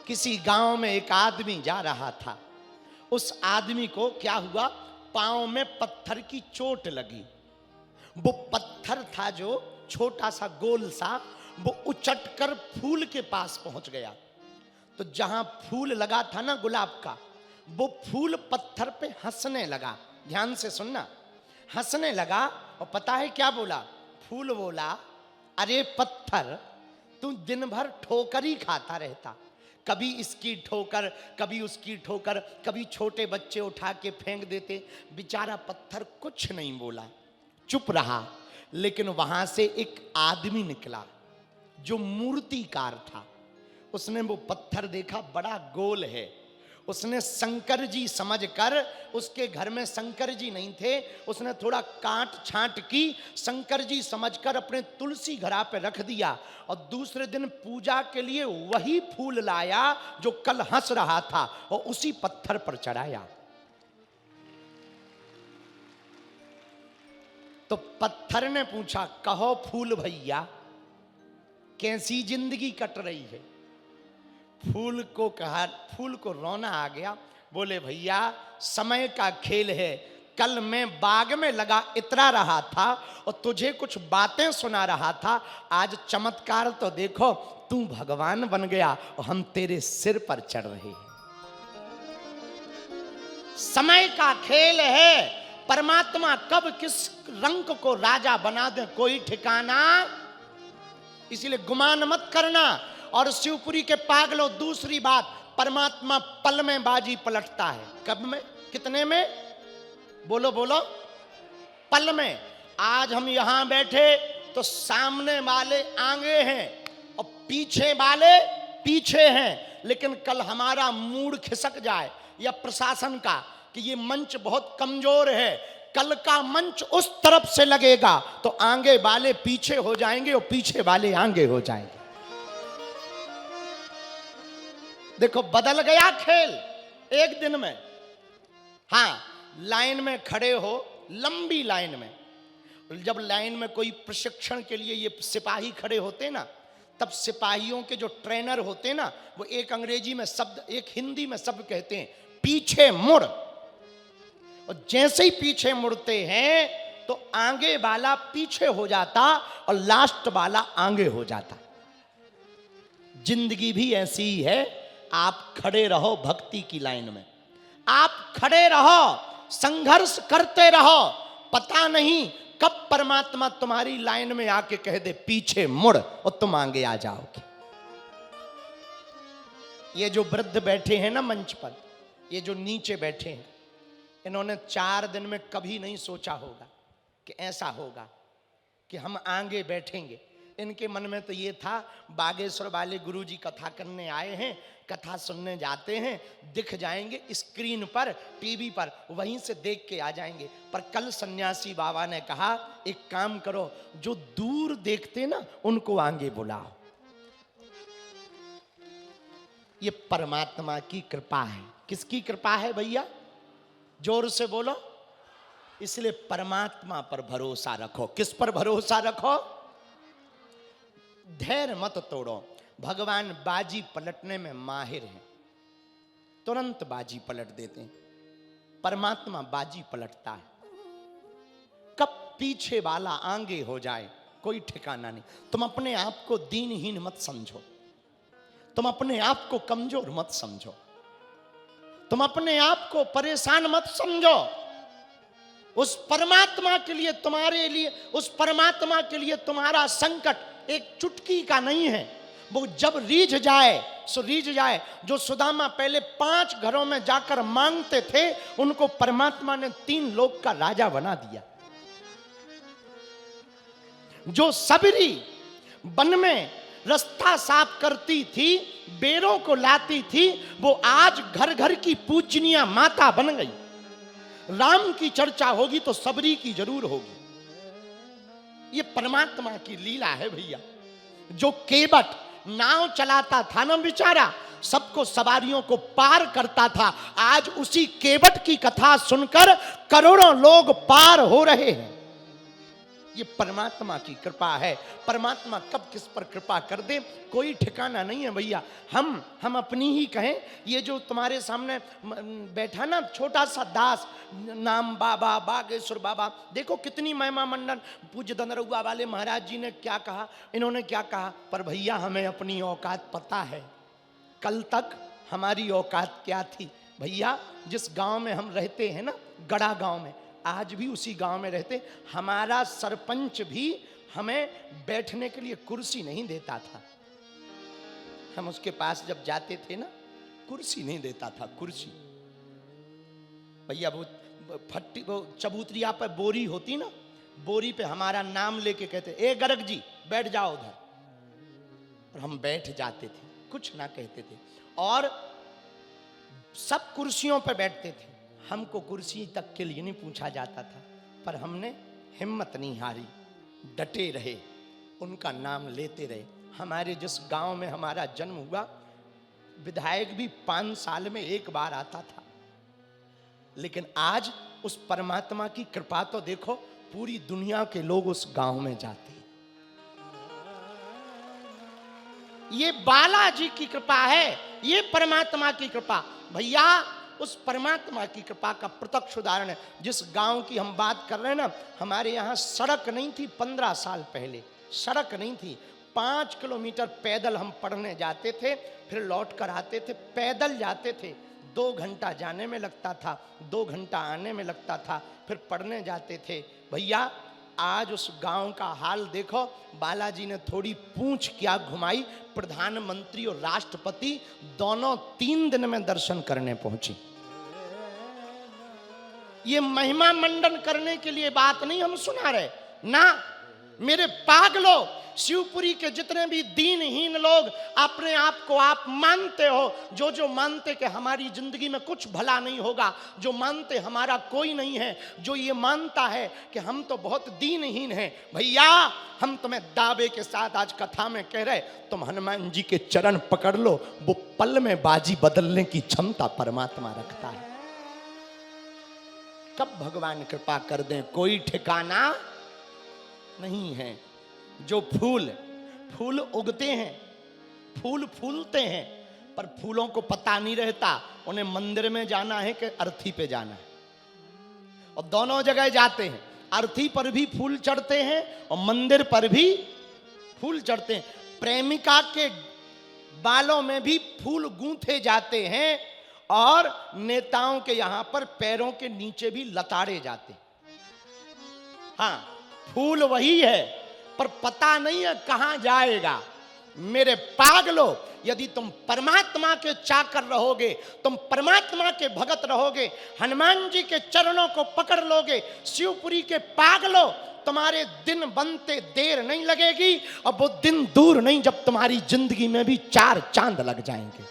किसी गांव में एक आदमी जा रहा था। उस आदमी को क्या हुआ, पांव में पत्थर की चोट लगी। वो पत्थर था जो छोटा सा गोल सा, वो उचटकर फूल के पास पहुंच गया। तो जहां फूल लगा था ना गुलाब का, वो फूल पत्थर पे हंसने लगा। ध्यान से सुनना, हंसने लगा। और पता है क्या बोला? फूल बोला, अरे पत्थर, तू दिन भर ठोकर ही खाता रहता, कभी इसकी ठोकर कभी उसकी ठोकर, कभी छोटे बच्चे उठा के फेंक देते। बेचारा पत्थर कुछ नहीं बोला, चुप रहा। लेकिन वहां से एक आदमी निकला जो मूर्तिकार था। उसने वो पत्थर देखा, बड़ा गोल है। उसने शंकर जी समझकर, उसके घर में शंकर जी नहीं थे, उसने थोड़ा काट छांट की, शंकर जी समझकर अपने तुलसी घड़ा पे रख दिया। और दूसरे दिन पूजा के लिए वही फूल लाया जो कल हंस रहा था, और उसी पत्थर पर चढ़ाया। तो पत्थर ने पूछा, कहो फूल भैया, कैसी जिंदगी कट रही है? फूल को कहा, फूल को रोना आ गया। बोले, भैया समय का खेल है। कल मैं बाग में लगा इतरा रहा था और तुझे कुछ बातें सुना रहा था। आज चमत्कार तो देखो, तू भगवान बन गया और हम तेरे सिर पर चढ़ रहे हैं। समय का खेल है। परमात्मा कब किस रंग को राजा बना दे कोई ठिकाना, इसलिए गुमान मत करना। और शिवपुरी के पागलों, दूसरी बात, परमात्मा पल में बाजी पलटता है। कब में? कितने में? बोलो बोलो, पल में। आज हम यहां बैठे तो सामने वाले आगे हैं और पीछे वाले पीछे हैं। लेकिन कल हमारा मूड खिसक जाए, या प्रशासन का, कि ये मंच बहुत कमजोर है, कल का मंच उस तरफ से लगेगा तो आगे वाले पीछे हो जाएंगे और पीछे वाले आगे हो जाएंगे। देखो, बदल गया खेल एक दिन में। हाँ, लाइन में खड़े हो, लंबी लाइन में। जब लाइन में कोई प्रशिक्षण के लिए ये सिपाही खड़े होते ना, तब सिपाहियों के जो ट्रेनर होते ना, वो एक अंग्रेजी में शब्द, एक हिंदी में शब्द कहते हैं, पीछे मुड़। और जैसे ही पीछे मुड़ते हैं तो आगे वाला पीछे हो जाता और लास्ट वाला आगे हो जाता। जिंदगी भी ऐसी ही है। आप खड़े रहो भक्ति की लाइन में, आप खड़े रहो, संघर्ष करते रहो। पता नहीं कब परमात्मा तुम्हारी लाइन में आके कह दे पीछे मुड़, और तुम आगे आ जाओगे। ये जो वृद्ध बैठे हैं ना मंच पर, ये जो नीचे बैठे हैं, इन्होंने 4 दिन में कभी नहीं सोचा होगा कि ऐसा होगा कि हम आगे बैठेंगे। इनके मन में तो ये था, बागेश्वर वाले गुरुजी कथा करने आए हैं, कथा सुनने जाते हैं, दिख जाएंगे स्क्रीन पर, टीवी पर, वहीं से देख के आ जाएंगे। पर कल सन्यासी बाबा ने कहा, एक काम करो, जो दूर देखते ना उनको आगे बुलाओ। ये परमात्मा की कृपा है। किसकी कृपा है भैया? जोर से बोलो। इसलिए परमात्मा पर भरोसा रखो। किस पर भरोसा रखो? धैर्य मत तोड़ो। भगवान बाजी पलटने में माहिर हैं, तुरंत बाजी पलट देते हैं। परमात्मा बाजी पलटता है। कब पीछे वाला आगे हो जाए कोई ठिकाना नहीं। तुम अपने आप को दीनहीन मत समझो, तुम अपने आप को कमजोर मत समझो, तुम अपने आप को परेशान मत समझो। उस परमात्मा के लिए, तुम्हारे लिए, उस परमात्मा के लिए तुम्हारा संकट एक चुटकी का नहीं है। वो जब रीझ जाए सो रीझ जाए। जो सुदामा पहले 5 घरों में जाकर मांगते थे, उनको परमात्मा ने 3 लोक का राजा बना दिया। जो सबरी वन में रास्ता साफ करती थी, बेरों को लाती थी, वो आज घर घर की पूजनीय माता बन गई। राम की चर्चा होगी तो सबरी की जरूर होगी। ये परमात्मा की लीला है भैया। जो केवट नाव चलाता था ना बेचारा, सबको, सवारियों को पार करता था, आज उसी केवट की कथा सुनकर करोड़ों लोग पार हो रहे हैं। ये परमात्मा की कृपा है। परमात्मा कब किस पर कृपा कर दे कोई ठिकाना नहीं है भैया। हम अपनी ही कहें, ये जो तुम्हारे सामने बैठा ना छोटा सा दास, नाम बाबा बागेश्वर बाबा, देखो कितनी महिमा मंडन, पूज्य दनरुआ वाले महाराज जी ने क्या कहा, इन्होंने क्या कहा। पर भैया हमें अपनी औकात पता है। कल तक हमारी औकात क्या थी भैया? जिस गांव में हम रहते हैं ना, गड़ा गांव में, आज भी उसी गांव में रहते, हमारा सरपंच भी हमें बैठने के लिए कुर्सी नहीं देता था। हम उसके पास जब जाते थे ना, कुर्सी नहीं देता था, कुर्सी। भैया वो फट्टी, वो चबूतरिया पर बोरी होती ना, बोरी पे हमारा नाम लेके कहते, ए गर्ग जी बैठ जाओ उधर, और हम बैठ जाते थे, कुछ ना कहते थे। और सब कुर्सियों पर बैठते थे, हमको कुर्सी तक के लिए नहीं पूछा जाता था। पर हमने हिम्मत नहीं हारी, डटे रहे, उनका नाम लेते रहे। हमारे जिस गांव में हमारा जन्म हुआ, विधायक भी 5 साल में एक बार आता था। लेकिन आज उस परमात्मा की कृपा तो देखो, पूरी दुनिया के लोग उस गांव में जाते हैं। ये बालाजी की कृपा है, ये परमात्मा की कृपा। भैया उस परमात्मा की कृपा का प्रत्यक्ष उदाहरण है। जिस गांव की हम बात कर रहे हैं ना, हमारे यहाँ सड़क नहीं थी 15 साल पहले, सड़क नहीं थी। 5 किलोमीटर पैदल हम पढ़ने जाते थे, फिर लौट कर आते थे, पैदल जाते थे। 2 घंटा जाने में लगता था, 2 घंटा आने में लगता था, फिर पढ़ने जाते थे। भैया आज उस गांव का हाल देखो। बालाजी ने थोड़ी पूंछ क्या घुमाई, प्रधानमंत्री और राष्ट्रपति दोनों 3 दिन में दर्शन करने पहुंची। ये महिमा मंडन करने के लिए बात नहीं हम सुना रहे ना, मेरे पागलों। शिवपुरी के जितने भी दीनहीन लोग अपने आप को आप मानते हो, जो मानते कि हमारी जिंदगी में कुछ भला नहीं होगा, जो मानते हमारा कोई नहीं है, जो ये मानता है कि हम तो बहुत दीनहीन हैं, भैया हम तुम्हें दावे के साथ आज कथा में कह रहे, तुम हनुमान जी के चरण पकड़ लो, वो पल में बाजी बदलने की क्षमता परमात्मा रखता है। कब भगवान कृपा कर दें कोई ठिकाना नहीं है। जो फूल उगते हैं, फूल फूलते हैं, पर फूलों को पता नहीं रहता उन्हें मंदिर में जाना है कि अर्थी पे जाना है। और दोनों जगह जाते हैं, अर्थी पर भी फूल चढ़ते हैं और मंदिर पर भी फूल चढ़ते हैं। प्रेमिका के बालों में भी फूल गूंथे जाते हैं और नेताओं के यहां पर पैरों के नीचे भी लताड़े जाते हैं। हाँ, फूल वही है, पर पता नहीं है कहां जाएगा। मेरे पागलों, यदि तुम परमात्मा के चाकर रहोगे, तुम परमात्मा के भगत रहोगे, हनुमान जी के चरणों को पकड़ लोगे, शिवपुरी के पागलों, तुम्हारे दिन बनते देर नहीं लगेगी। और वो दिन दूर नहीं जब तुम्हारी जिंदगी में भी 4 चांद लग जाएंगे।